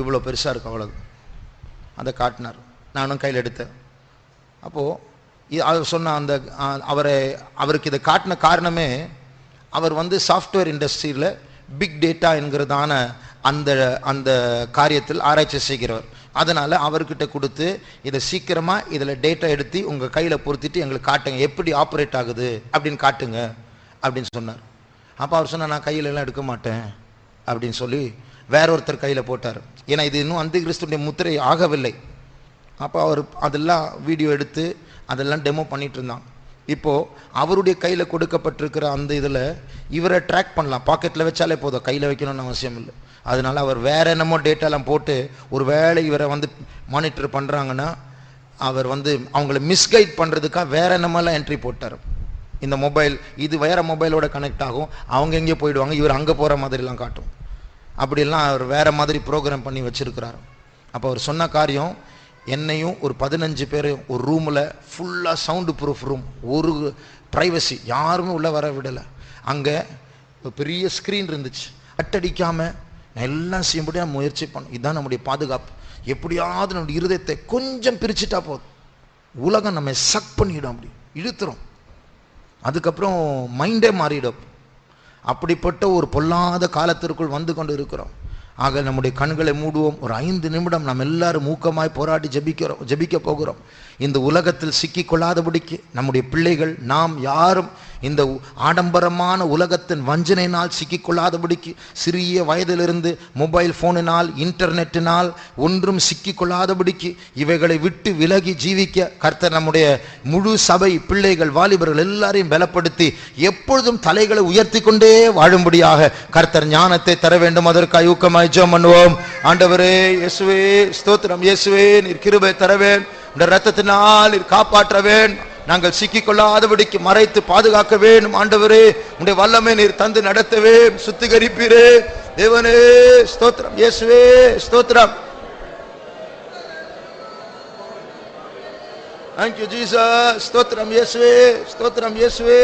இவ்வளோ பெருசாக இருக்கும், அவ்வளவு. அதை காட்டினார், நானும் கையில் எடுத்தேன். அப்போது அவர் சொன்ன அந்த அவருக்கு இதை காட்டின காரணமே, அவர் வந்து சாஃப்ட்வேர் இண்டஸ்ட்ரியில் பிக் டேட்டா என்கிறதான அந்த அந்த காரியத்தில் ஆராய்ச்சி செய்கிறவர். அதனால் அவர்கிட்ட கொடுத்து இதை சீக்கிரமாக இதில் டேட்டா எடுத்து உங்கள் கையில் பொருத்திட்டு எங்களுக்கு காட்டுங்க, எப்படி ஆப்ரேட் ஆகுது அப்படின்னு காட்டுங்க அப்படின்னு சொன்னார். அப்போ அவர் சொன்னார், நான் கையிலெல்லாம் எடுக்க மாட்டேன் அப்படின்னு சொல்லி வேற ஒருத்தர் கையில் போட்டார். ஏன்னா இது இன்னும் அந்த கிறிஸ்துடைய முத்திரை ஆகவில்லை. அப்போ அவர் அதெல்லாம் வீடியோ எடுத்து அதெல்லாம் டெமோ பண்ணிட்டு இருந்தான். இப்போது அவருடைய கையில் கொடுக்கப்பட்டிருக்கிற அந்த இதில் இவரை ட்ராக் பண்ணலாம், பாக்கெட்டில் வச்சாலே போதும், கையில் வைக்கணும்னு அவசியம் இல்லை. அதனால் அவர் வேறு என்னமோ டேட்டாலாம் போட்டு ஒரு வேளை இவரை வந்து மானிட்டர் பண்ணுறாங்கன்னா அவர் வந்து அவங்கள மிஸ்கைட் பண்ணுறதுக்காக வேறு என்னமெல்லாம் என்ட்ரி போட்டார். இந்த மொபைல் இது வேறு மொபைலோட கனெக்ட் ஆகும், அவங்க எங்கேயோ போயிடுவாங்க, இவர் அங்கே போகிற மாதிரிலாம் காட்டும். அப்படிலாம் அவர் வேறு மாதிரி ப்ரோக்ராம் பண்ணி வச்சுருக்கிறார். அப்போ அவர் சொன்ன காரியம், என்னையும் ஒரு 15 பேர் ஒரு ரூமில் ஃபுல்லாக சவுண்டு ப்ரூஃப் ரூம், ஒரு ப்ரைவசி, யாருமே உள்ளே வர விடலை. அங்கே பெரிய ஸ்க்ரீன் இருந்துச்சு, அட்டடிக்காமல் நான் எல்லாம் செய்யும்படியாக முயற்சி பண்ணேன். இதுதான் நம்முடைய பாதுகாப்பு. எப்படியாவது நம்முடைய இருதயத்தை கொஞ்சம் பிரிச்சுட்டா போதும், உலகம் நம்ம சக் பண்ணிடும், அப்படி இழுத்துரும், அதுக்கப்புறம் மைண்டே மாறிடும். அப்படிப்பட்ட ஒரு பொல்லாத காலத்திற்குள் வந்து கொண்டு இருக்கிறோம். ஆக நம்முடைய கண்களை மூடுவோம். ஒரு 5 நிமிடம் நாம் எல்லாரும் ஊக்கமாய் போராடி ஜெபிக்க போகிறோம். இந்த உலகத்தில் சிக்கிக்கொள்ளாதபடிக்கு நம்முடைய பிள்ளைகள், நாம் யாரும் இந்த ஆடம்பரமான உலகத்தின் வஞ்சனையினால் சிக்கிக்கொள்ளாதபடிக்கு, சிறிய வயதிலிருந்து மொபைல் ஃபோனினால் இன்டர்நெட்டினால் ஒன்றும் சிக்கிக்கொள்ளாதபடிக்கு இவைகளை விட்டு விலகி ஜீவிக்க கர்த்தர் நம்முடைய முழு சபை பிள்ளைகள் வாலிபர்கள் எல்லாரையும் பலப்படுத்தி எப்பொழுதும் தலைகளை உயர்த்தி கொண்டே வாழும்படியாக கர்த்தர் ஞானத்தை தர வேண்டும். அதற்காக ஊக்கமாய் ஜெபம் பண்ணுவோம். ஆண்டவரே இயேசுவே ஸ்தோத்திரம். இயேசுவே நீர் கிருபை தரவேன், இந்த இரத்தத்தினால் நீர் காப்பாற்றவேன், நாங்கள் சிக்கிக்கொள்ளாதபடிக்கு மறைத்து பாதுகாக்க வேண்டும். ஆண்டவரே உடைய வல்லமை நீர் தந்து நடத்தவே, சுத்திகரிப்பீரே தேவனே. ஸ்தோத்திரம் இயேசுவே ஸ்தோத்திரம். Thank you Jesus. ஸ்தோத்திரம் இயேசுவே ஸ்தோத்திரம் இயேசுவே.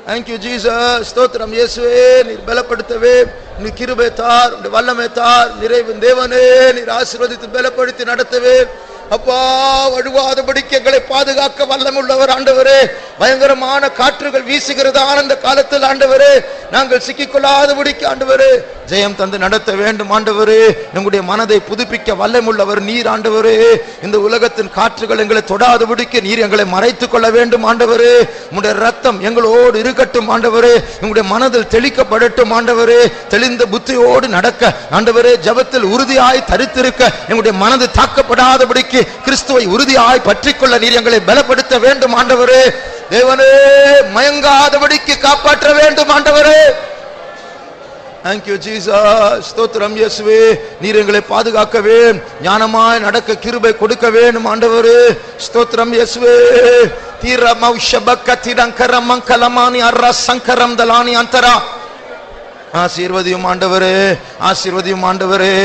Thank you Jesus. ஸ்தோத்திரம் இயேசுவே. நீர் பலப்படுத்தவே, நீர் கிருபை தார், உடைய வல்லமை தார், நிறைவின் தேவனே நீர் ஆசீர்வதித்து பலப்படுத்தி நடத்தவே. அப்பா வழுவாதபடிக்கு எங்களை பாதுகாக்க வல்லமுள்ளவர் ஆண்டவரே. பயங்கரமான காற்றுகள் வீசுகிறது ஆனந்த காலத்தில் ஆண்டவரே, நாங்கள் சிக்கிக்கொள்ளாதபடிக்கு ஆண்டவரே ஜெயம் தந்து நடத்த வேண்டும். ஆண்டவரே எங்களுடைய மனதை புதுப்பிக்க வல்லமுள்ளவர் நீர் ஆண்டவரே. இந்த உலகத்தின் காற்றுகள் எங்களை தொடாதபடிக்கு நீர் எங்களை மறைத்துக் கொள்ள வேண்டும் ஆண்டவரே. உங்களுடைய ரத்தம் எங்களோடு இருக்கட்டும் ஆண்டவரே. உங்களுடைய மனதில் தெளிக்கப்படட்டும் ஆண்டவரே. தெளிந்த புத்தியோடு நடக்க ஆண்டவரே, ஜபத்தில் உறுதியாய் தரித்திருக்க எங்களுடைய மனது தாக்கப்படாதபடிக்கு கிறிஸ்துவை உறுதியாய் பற்றிக்கொள்ள நீர் எங்களை பலப்படுத்த வேண்டும் ஆண்டவரே. தேவனே மயங்காதபடிக்கு காப்பாற்ற வேண்டும் ஆண்டவரே. Thank you Jesus. ஸ்தோத்திரம் இயேசுவே. நீர் எங்களை பாதுகாக்கவே, ஞானமாய் நடக்க கிருபை கொடுக்க வேண்டும் ஆண்டவரே. ஸ்தோத்திரம் இயேசுவே. தீரமௌஷபக்கத்திடங்கரமங்கலமானி அரசங்கரம் தலானி அந்தரா. ஆசீர்வதியும் ஆண்டவரே, ஆசீர்வதியும் ஆண்டவரே,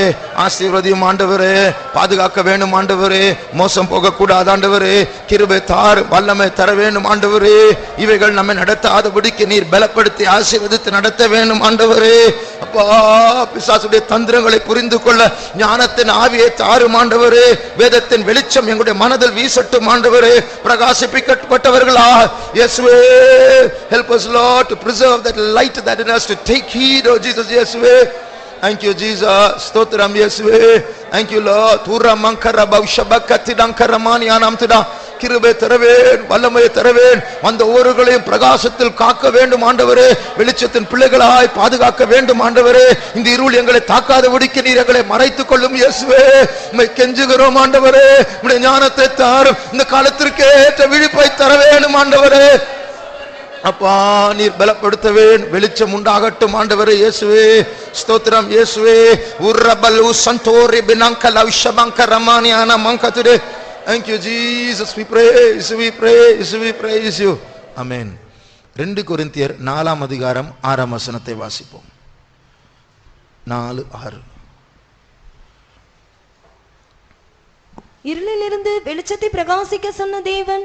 ஆசீர்வதியும் ஆண்டவரே. பாதுகாக்க வேண்டும் ஆண்டவரே, மோசம் போக கூடாது ஆண்டவரே. கிருபை தார், வல்லமை தர வேண்டும் ஆண்டவரே. இவைகள் நம்மை நடத்தாதபடிக்கு நீர் பலப்படுத்தி ஆசீர்வதித்து நடத்த வேண்டும் ஆண்டவரே. அப்பா பிசாசுடைய தந்திரங்களை புரிந்து கொள்ள ஞானத்தின் ஆவியை தாரும் ஆண்டவரே. வேதத்தின் வெளிச்சம் எங்களுடைய மனதில் வீசட்டும் ஆண்டவரே. பிரகாசிப்பிக்கப்பட்டவர்களா இயேசுவே. Help us Lord to preserve that light that in us, to take heed oh Jesus. Yeswe. Thank you Jesus. Stotram Yeswe. Thank you Lord. Thura mankara bavshabakati dankaramani anamtida. கிருபை தரவேன், வல்லமை தரவேன். அந்த ஒவ்வொருவர்களையும் பிரகாசத்தில் காக்க வேண்டும் ஆண்டவரே. வெளிச்சத்தின் பிள்ளைகளாய் பாதுகாக்க வேண்டும் ஆண்டவரே. இந்த இருள் எங்களை தாக்காதபடிக்கு நீர் எங்களை மறைத்துக் கொள்ளும் இயேசுவே. உம்மை கெஞ்சுகிறோம் ஆண்டவரே. உம்முடைய ஞானத்தை தாரும், இந்த காலத்திற்கு ஏற்ற விழிப்பை தர வேண்டும் ஆண்டவரே. அப்பா நீர் பலப்படுத்தவேன், வெளிச்சம் உண்டாகட்டும் ஆண்டவரே. இயேசுவே ஸ்தோத்திரம் இயேசுவே. உர்ரபலு சந்தோரி பினங்கல உஷபங்கரமானியான மங்கதுரே. Thank you Jesus. We praise, we praise, we praise you. Amen. 2 கொரிந்தியர் 4ஆம் அதிகாரம் 6ஆம் வசனத்தை வாசிப்போம். 4:6. இருளிலிருந்து வெளிச்சத்தை பிரகாசிக்க சொன்ன தேவன்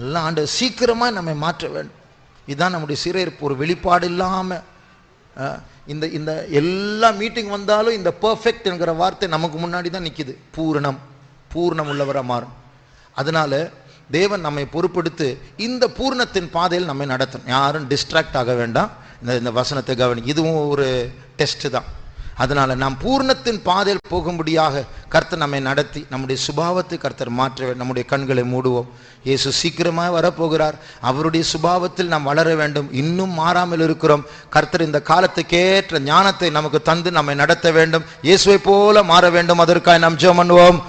எல்லாம் ஆண்டவர் சீக்கிரமாக நம்மை மாற்ற வேண்டும். இதுதான் நம்முடைய சிறையிருப்பு. ஒரு வெளிப்பாடு இல்லாமல் இந்த இந்த எல்லா மீட்டிங் வந்தாலும் இந்த பர்ஃபெக்ட் என்கிற வார்த்தை நமக்கு முன்னாடி தான் நிற்கிது. பூர்ணம் உள்ளவராக மாறும். அதனால தேவன் நம்மை பொறுப்படுத்து இந்த பூர்ணத்தின் பாதையில் நம்மை நடத்தும். யாரும் டிஸ்ட்ராக்ட் ஆக வேண்டாம். இந்த வசனத்தை கவனி, இதுவும் ஒரு டெஸ்ட் தான். அதனால நாம் பூர்ணத்தின் பாதையில் போகும்படியாக கர்த்தர் நம்மை நடத்தி நம்முடைய சுபாவத்தை கர்த்தர் மாற்ற வேண்டும். நம்முடைய கண்களை மூடுவோம். இயேசு சீக்கிரமாக வரப்போகிறார். அவருடைய சுபாவத்தில் நாம் வளர வேண்டும். இன்னும் மாறாமல் இருக்கிறோம். கர்த்தர் இந்த காலத்துக்கேற்ற ஞானத்தை நமக்கு தந்து நம்மை நடத்த வேண்டும். இயேசுவை போல மாற வேண்டும். அதற்காக நாம் ஜெபம் பண்ணுவோம்.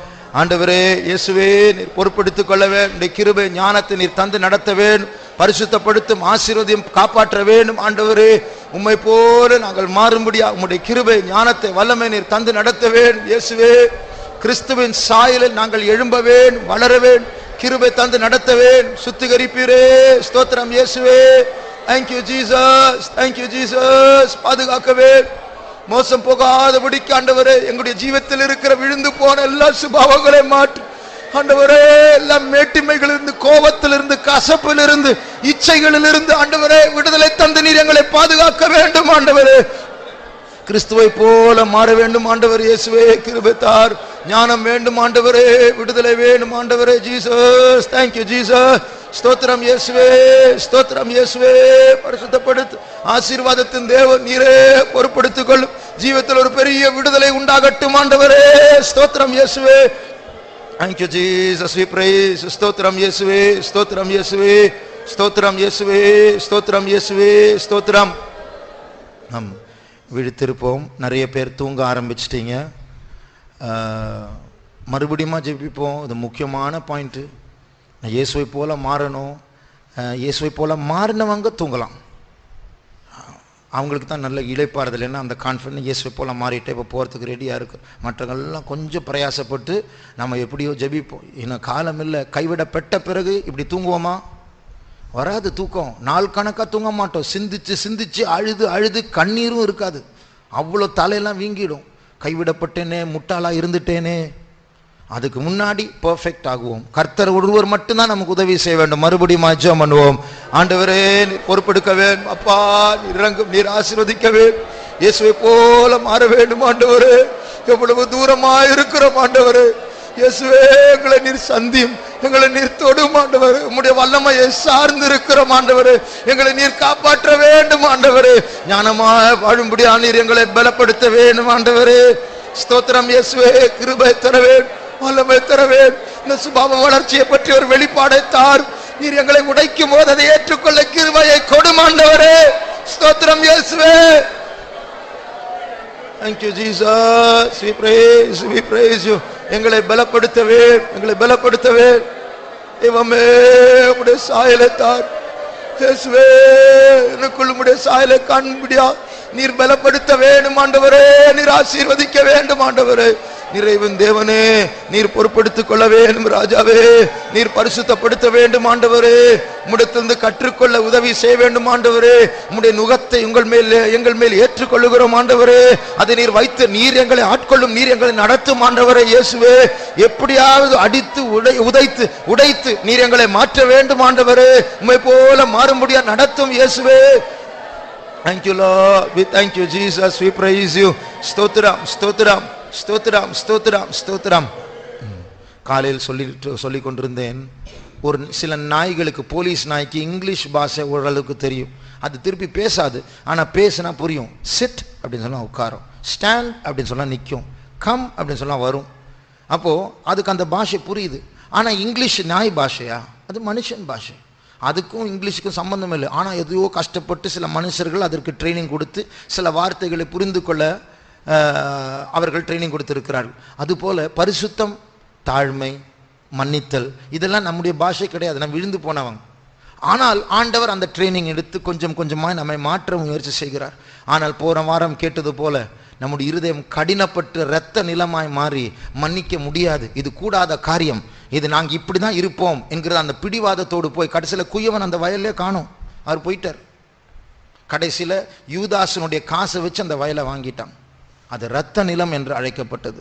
ஆண்டவரே இயேசுவே, நீர் பொறுப்படுத்திக் கொள்ள வேண்டும். கிருபை ஞானத்தை நீர் தந்து நடத்த வேண்டும். பரிசுத்தப்படுத்தும், ஆசீர்வாதம் காப்பாற்ற வேண்டும். ஆண்டவரே, உம்மை போல நாங்கள் மாறும்படியா உம்முடைய கிருபை ஞானத்தை வல்லமை நீர் தந்து நடத்த வேண்டும். இயேசுவே, கிறிஸ்துவின் சாயலில் நாங்கள் எழும்ப வேண்டும், வளர வேண்டும். கிருபை தந்து நடத்த வேண்டும். சுத்திகரிப்பீரே, ஸ்தோத்திரம் இயேசுவே. Thank you Jesus, thank you Jesus. பாதுகாக்க வேண்டும், மோசம் போகாதபடிக்கு ஆண்டவரே எங்களுடைய ஜீவத்தில் இருக்கிற விழுந்து போன எல்லா சுபாவங்களை மாற்றி ஆண்டவரே, எல்லா மேட்டிமைகளிலிருந்து, கோபத்திலிருந்து, கசப்பிலிருந்து, இச்சைகளிலிருந்து ஆண்டவரே விடுதலை தந்து நீர் எங்களை பாதுகாக்க வேண்டும். ஆண்டவரே, கிறிஸ்துவை போல மாற வேண்டும். ஆண்டவர் இயேசுவே, கிருபை தார். ஞானம் வேண்டும் ஆண்டவரே, விடுதலை வேண்டும் ஆண்டவரே. Jesus, thank you Jesus. ஸ்தோத்திரம் இயேசுவே, ஸ்தோத்திரம் இயேசுவே. பரிசுத்தப்படுத்து, ஆசீர்வாதத்தின் தேவன் நீரே பொறுப்படுத்திக் கொள்ளும். ஜீவத்தில் ஒரு பெரிய விடுதலை உண்டாகட்டும் ஆண்டவரே. ஸ்தோத்திரம் இயேசுவே. Thank you Jesus, we praise. ஸ்தோத்திரம் இயேசுவே, ஸ்தோத்திரம் இயேசுவே, ஸ்தோத்திரம் இயேசுவே, ஸ்தோத்திரம் இயேசுவே, ஸ்தோத்திரம். நாம் விழித்திருப்போம். நிறைய பேர் தூங்க ஆரம்பிச்சிட்டீங்க. மறுபடியும் ஜெபிப்போம். இது முக்கியமான பாயிண்ட்டு. இயேசுவை போல மாறணும். இயேசுவை போல மாறினவங்க தூங்கலாம். அவங்களுக்கு தான் நல்ல இளைப்பாறுதல். ஏன்னா அந்த கான்ஃபிடன்ஸ் இயேசுவை போல மாறிட்டு இப்போ போகிறதுக்கு ரெடியாக இருக்கு. மற்றவங்கள்லாம் கொஞ்சம் பிரயாசப்பட்டு நம்ம எப்படியோ ஜெபிப்போம். இன்னும் காலம் இல்லை. கைவிடப்பட்ட பிறகு இப்படி தூங்குவோமா? வராது தூக்கம். நாள் கணக்காக தூங்க மாட்டோம். சிந்திச்சு சிந்திச்சு அழுது அழுது கண்ணீரும் இருக்காது. அவ்வளோ தலையெல்லாம் வீங்கிடும். கைவிடப்பட்டேனே, முட்டாளாக இருந்துட்டேனே. அதுக்கு முன்னாடி பெர்ஃபெக்ட் ஆகுவோம். கர்த்தர் ஒருவர் மட்டும்தான் நமக்கு உதவி செய்ய வேண்டும். மறுபடியும் ஜெபம் பண்ணுவோம். ஆண்டவரே, நீர் பொறுப்பெடுக்க வேண்டும். அப்பா, நீர் இறங்கும், நீர் ஆசீர்வதிக்க வேண்டும். இயேசுவை போல மாற வேண்டும் ஆண்டவரே. எவ்வளவு தூரமாக இருக்கிறோம் ஆண்டவரே. இயேசுவே, எங்களை நீர் சந்தியும், எங்களை நீர் தொடும் ஆண்டவரே. உம்முடைய வல்லமையை சார்ந்து இருக்கிறோம் ஆண்டவரே. எங்களை நீர் காப்பாற்ற வேண்டும் ஆண்டவரே. ஞானமாக வாழும்படியா நீர் எங்களை பலப்படுத்த வேண்டும் ஆண்டவரே. ஸ்தோத்திரம் இயேசுவே. கிருபை தர வேண்டும், வல்லமை தர வேண்டும். இந்த சுபாவ வளர்ச்சியை பற்றி ஒரு வெளிப்பாடை தார். நீர் எங்களை உடைக்கும் போது அதை ஏற்றுக்கொள்ள கிருபையை கொடும் ஆண்டவரே. ஸ்தோத்திரம் இயேசுவே. Thank you Jesus, we praise you. எங்களை பலப்படுத்தவே, எங்களை பலப்படுத்தவே. தெய்வமே, உம்முடைய சாயலை தார். இயேசுவே, எனக்குள் உம்முடைய சாயலை காண்பிடியா நீர் பலப்படுத்த வேண்டும் ஆண்டவரே. நீர் ஆசீர்வதிக்க வேண்டும் ஆண்டவரே. நிறைவின் தேவனே, நீர் பொறுப்படுத்திக் கொள்ள வேண்டும் ராஜாவே. நீர் பரிசுத்தப்படுத்த வேண்டும் ஆண்டவரே. உம்மிடத்திலிருந்து கற்றுக்கொள்ள உதவி செய்ய வேண்டும் ஆண்டவரே. உம்முடைய நுகத்தை எங்கள் மேல் ஏற்றுக்கொள்ளுகிறோம் ஆண்டவரே. அதை நீர் வைத்து நீர் எங்களை ஆட்கொள்ளும், நீர் எங்களை நடத்தும் ஆண்டவரே. இயேசுவே, எப்படியாவது அடித்து உடைத்து நீர் எங்களை மாற்ற வேண்டும் ஆண்டவரே. உம்மை போல மாறும்படியா நடத்தும் இயேசுவே. Thank you Lord, we thank you Jesus, we praise you. ஸ்தோத்திரம், ஸ்தோத்திரம், ஸ்தோத்திரம், ஸ்தோத்திரம், ஸ்தோத்திரம். காலையில் சொல்லிக் கொண்டிருந்தேன். ஒரு சில நாய்களுக்கு, போலீஸ் நாய்க்கு இங்கிலீஷ் பாஷை ஓரளவுக்கு தெரியும். அது திருப்பி பேசாது, ஆனால் பேசினா புரியும். சிட் அப்படின்னு சொன்னால் உட்காரும், ஸ்டாண்ட் அப்படின்னு சொன்னால் நிற்கும், கம் அப்படின்னு சொன்னால் வரும். அப்போது அதுக்கு அந்த பாஷை புரியுது. ஆனால் இங்கிலீஷ் நாய் பாஷையா? அது மனுஷன் பாஷை. அதுக்கும் இங்கிலீஷுக்கும் சம்பந்தம் இல்லை. ஆனால் எதையோ கஷ்டப்பட்டு சில மனுஷர்கள் அதற்கு ட்ரைனிங் கொடுத்து சில வார்த்தைகளை புரிந்து கொள்ள அவர்கள் ட்ரைனிங் கொடுத்திருக்கிறார்கள். அதுபோல பரிசுத்தம், தாழ்மை, மன்னித்தல் இதெல்லாம் நம்முடைய பாஷை கிடையாது. நம்ம விழுந்து போனவங்க. ஆனால் ஆண்டவர் அந்த ட்ரைனிங் எடுத்து கொஞ்சம் கொஞ்சமாக நம்மை மாற்ற முயற்சி செய்கிறார். ஆனால் போன வாரம் கேட்டது போல நம்முடைய இருதயம் கடினப்பட்டு இரத்த நிலமாய் மாறி மன்னிக்க முடியாது. இது கூடாத காரியம், இது நாங்கள் இப்படி தான் இருப்போம் என்கிற அந்த பிடிவாதத்தோடு போய் கடைசியில் குயவன் அந்த வயல்லே காணும். அவர் போயிட்டார். கடைசியில் யூதாசனுடைய காசை வச்சு அந்த வயலை வாங்கிட்டான். அது இரத்த நிலம் என்று அழைக்கப்பட்டது.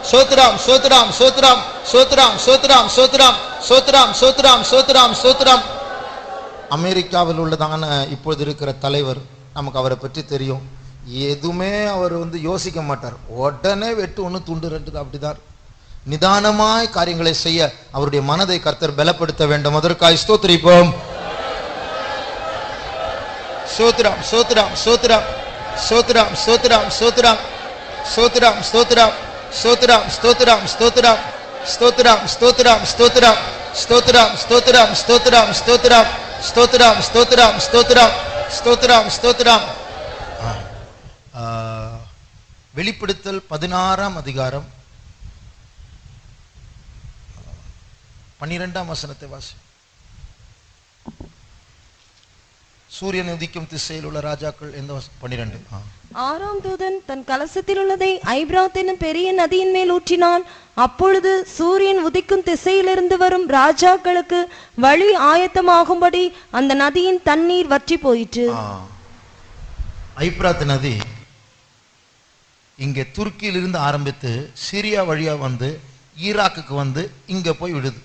சோத்ராம் சோத்ராம் சோத்ராம் சோத்ராம் சோத்ராம் சோத்ராம் சோத்ராம் சோத்ராம் சோத்ராம் சோத்ராம். அமெரிக்காவில் உள்ளதான இப்பொழுது இருக்கிற தலைவர், நமக்கு அவரை பற்றி தெரியும். எதுவுமே அவர் யோசிக்க மாட்டார், உடனே வெட்டு ஒன்று துண்டு ரெண்டு அப்படிதான். நிதானமாய் காரியங்களை செய்ய அவருடைய மனதை கர்த்தர் பலப்படுத்த வேண்டும். அதற்காய் ஸ்தோத்திரிப்போம். சோத்ராம் சோத்ராம் சோத்ராம் சோத்ராம் சோத்ராம் சோத்ராம் சோத்ராம் ஸ்தோத்ராம் ஸ்தோத்ராம் ஸ்தோத்ராம் ஸ்தோத்ராம் ஸ்தோத்ராம் ஸ்தோத்ராம் ஸ்தோத்ராம் ஸ்தோத்ராம் ஸ்தோத்ராம் ஸ்தோத்ராம் ஸ்தோத்ராம் ஸ்தோத்ராம் ஸ்தோத்ராம் ஸ்தோத்ராம் ஸ்தோத்ராம் ஸ்தோத்ராம். வெளிப்படுத்தல் 16ஆம் அதிகாரம் 12ஆம் வசனத்தை வாசி. சூரியன் உதிக்கும் திசையில் உள்ள ராஜாக்கள் எந்த 12? ஆறாம் தூதன் தன் கலசத்தில் உள்ளதை ஐபிராத் என்னும் பெரிய நதியின் மேல் ஊற்றினான். அப்பொழுது சூரியன் உதிக்கும் திசையிலிருந்து வரும் ராஜாக்களுக்கு வழி ஆயத்தமாகும்படி அந்த நதியின் தண்ணீர் வற்றி போயிற்று. ஐபிராத் நதி இங்கே துருக்கியிலிருந்து ஆரம்பித்து சிரியா வழியா ஈராக்குக்கு இங்க போய் விடுது.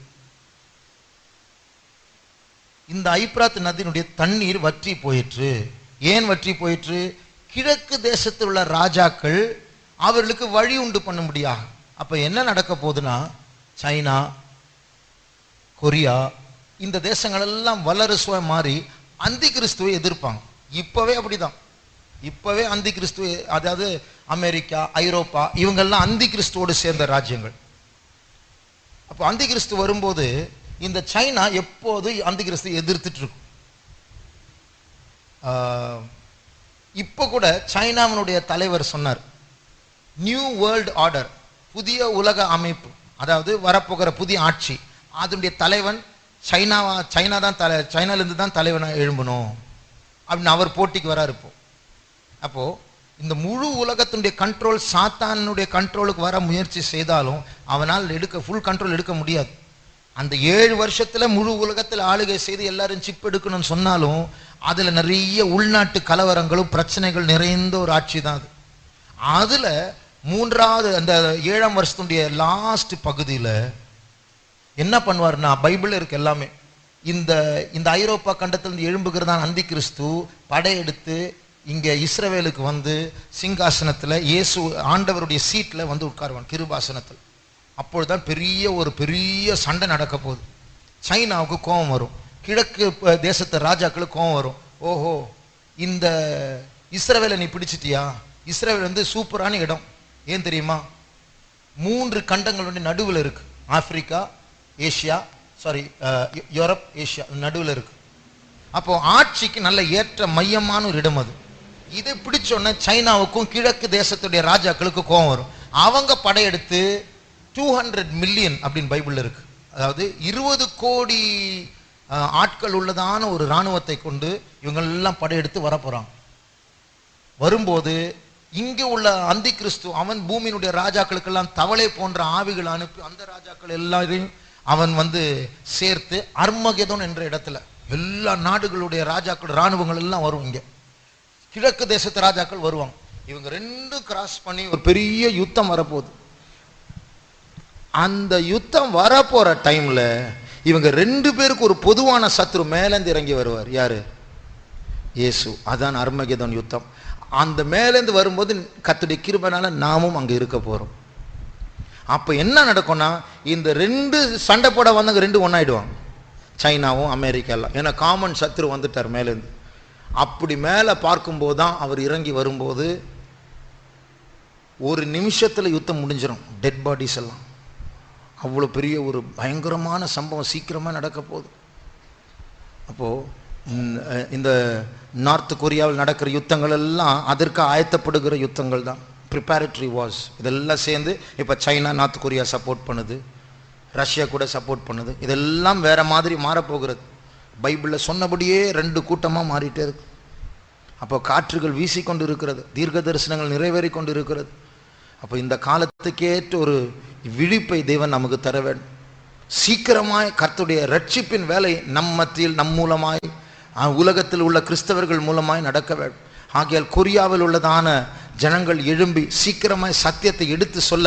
இந்த ஐபிராத் நதியினுடைய தண்ணீர் வற்றி போயிற்று. ஏன் வற்றி போயிற்று? கிழக்கு தேசத்தில் உள்ள ராஜாக்கள் அவர்களுக்கு வழி உண்டு பண்ண முடியாது. அப்ப என்ன நடக்க போகுதுன்னா, சைனா, கொரியா இந்த தேசங்கள் எல்லாம் வல்லரசுவா மாறி அந்தி கிறிஸ்துவை எதிர்ப்பாங்க. இப்பவே அப்படிதான். இப்பவே அந்தி கிறிஸ்துவ, அதாவது அமெரிக்கா, ஐரோப்பா இவங்கெல்லாம் அந்தி கிறிஸ்துவோடு சேர்ந்த ராஜ்யங்கள். அப்போ அந்தி கிறிஸ்து வரும்போது இந்த சைனா எப்போது அந்தி கிறிஸ்து எதிர்த்துட்டு இருக்கும். இப்போ கூட சைனாவினுடைய தலைவர் சொன்னார், நியூ வேர்ல்டு ஆர்டர், புதிய உலக அமைப்பு, அதாவது வரப்போகிற புதிய ஆட்சி, அதனுடைய தலைவன் சைனா தான் சைனாலேருந்து தான் தலைவனாக எழும்பணும் அப்படின்னு அவர் போட்டிக்கு வராரு. அப்போ இந்த முழு உலகத்தினுடைய கண்ட்ரோல் சாத்தானுடைய கண்ட்ரோலுக்கு வர முயற்சி செய்தாலும் அவனால் ஃபுல் கண்ட்ரோல் எடுக்க முடியாது. அந்த 7 வருஷத்துல முழு உலகத்தில் ஆளுகை செய்து எல்லாரும் சிப் எடுக்கணும்னு சொன்னாலும் அதுல நிறைய உள்நாட்டு கலவரங்களும் பிரச்சனைகள் நிறைந்த ஒரு ஆட்சி தான் அது. அதுல 3வது அந்த 7ஆம் வருஷத்துடைய லாஸ்ட் பகுதியில என்ன பண்ணுவார்னா, பைபிள் இருக்கு எல்லாமே, இந்த ஐரோப்பா கண்டத்திலிருந்து எழும்புகிறதான் அந்தி கிறிஸ்து படையெடுத்து இங்க இஸ்ரவேலுக்கு சிங்காசனத்துல இயேசு ஆண்டவருடைய சீட்ல உட்காருவான், கிருபாசனத்தில். அப்பொழுதுதான் பெரிய சண்டை நடக்க போகுது. சைனாவுக்கு கோபம் வரும், கிழக்கு தேசத்து ராஜாக்களுக்கு கோபம் வரும். ஓஹோ, இந்த இஸ்ரவேலை நீ பிடிச்சிட்டியா? இஸ்ரவேல் சூப்பரான இடம். ஏன் தெரியுமா? 3 கண்டங்களுடைய நடுவில் இருக்கு. ஆப்பிரிக்கா, ஏசியா, யூரோப், ஏசியா நடுவில் இருக்கு. அப்போ ஆட்சிக்கு நல்ல ஏற்ற மையமான ஒரு இடம் அது. இதை பிடிச்சோன்னா சைனாவுக்கும் கிழக்கு தேசத்துடைய ராஜாக்களுக்கு கோபம் வரும். அவங்க படையெடுத்து 200 மில்லியன் அப்படின்னு பைபிள் இருக்கு, அதாவது 20 கோடி ஆட்கள் உள்ளதான ஒரு இராணுவத்தை கொண்டு இவங்கெல்லாம் படையெடுத்து வரப்போறாங்க. வரும்போது இங்கே உள்ள அந்தி கிறிஸ்து அவன் பூமியினுடைய ராஜாக்களுக்கெல்லாம் தவளை போன்ற ஆவிகள் அனுப்பி அந்த ராஜாக்கள் எல்லாரையும் அவன் சேர்த்து அர்மகெதோன் என்ற இடத்துல எல்லா நாடுகளுடைய ராஜாக்கள் இராணுவங்கள் எல்லாம் வரும். இங்க கிழக்கு தேசத்து ராஜாக்கள் வருவாங்க. இவங்க 2 கிராஸ் பண்ணி ஒரு பெரிய யுத்தம் வரப்போகுது. அந்த யுத்தம் வரப்போற டைம்ல இவங்க 2 பேருக்கு ஒரு பொதுவான சத்ரு மேலேந்து இறங்கி வருவார். யாரு? இயேசு. அதான் அர்மகெதோன் யுத்தம். அந்த மேலேந்து வரும்போது கர்த்தருடைய கிருபையால நாமும் அங்க இருக்க போறோம். அப்ப என்ன நடக்கும்னா, இந்த 2 சண்டை போட வந்தவங்க 2 ஒன்னாயிடுவாங்க, சைனாவும் அமெரிக்கா எல்லாம். ஏன்னா காமன் சத்ரு வந்துட்டார் மேலேருந்து. அப்படி மேலே பார்க்கும்போது தான் அவர் இறங்கி வரும்போது ஒரு நிமிஷத்துல யுத்தம் முடிஞ்சிடும். டெட் பாடிஸ் எல்லாம், அவ்வளோ பெரிய ஒரு பயங்கரமான சம்பவம் சீக்கிரமா நடக்க போகுது. அப்போ இந்த நார்த் கொரியாவில் நடக்கிற யுத்தங்கள் எல்லாம் அதற்கு ஆயத்தப்படுகிற யுத்தங்கள் தான், ப்ரிப்பேரட்டரி வார்ஸ். இதெல்லாம் சேர்ந்து இப்போ சைனா நார்த் கொரியா சப்போர்ட் பண்ணுது, ரஷ்யா கூட சப்போர்ட் பண்ணுது. இதெல்லாம் வேற மாதிரி மாறப்போகிறது. பைபிளில் சொன்னபடியே 2 கூட்டமாக மாறிட்டே இருக்கு. அப்போ காற்றுகள் வீசிக்கொண்டு இருக்கிறது, தீர்க்க தரிசனங்கள் நிறைவேறி கொண்டு இருக்கிறது. அப்போ இந்த காலத்துக்கேற்ற ஒரு விழிப்பை தேவன் நமக்கு தர வேண்டும். சீக்கிரமாய் கர்த்தருடைய ரட்சிப்பின் வேலை நம் மத்தியில் நம் மூலமாய் உலகத்தில் உள்ள கிறிஸ்தவர்கள் மூலமாய் நடக்க வேண்டும். ஆகையால் கொரியாவில் உள்ளதான ஜனங்கள் எழும்பி சீக்கிரமாய் சத்தியத்தை எடுத்து சொல்ல